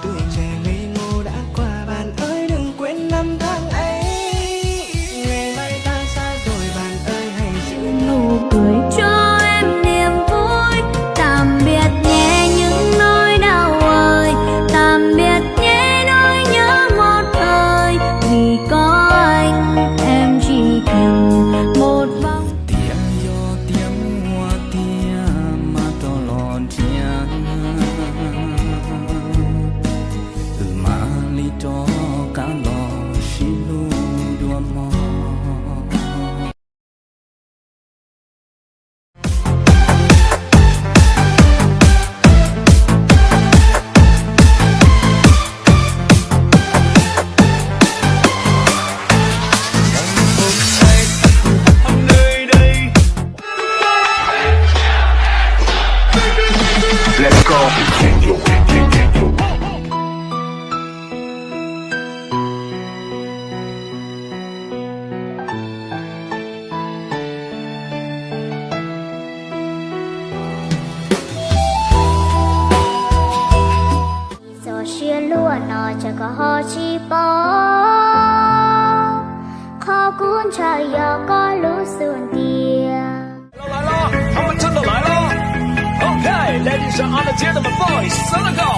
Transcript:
tuổi trẻ ngây ngô đã qua, bạn ơi đừng quên năm tháng ấy. Ngày mai ta xa rồi bạn ơi, hãy giữ nụ cười cho em niềm vui. Tạm biệt nhé những nỗi đau ơi, tạm biệt nhé nỗi nhớ một thời. Vì có anh em chỉ cần một vòng tia gió tiếng hoa tia mà to lon chia từ mà li cho cả lò xí lu đua mò. Let's go. gió chia lúa nọ chẳng có ho chi bó khó cuốn trời giờ có lũ xuân tia. 来了，他们真的来了。OK，ladies and gentlemen, boys，三个。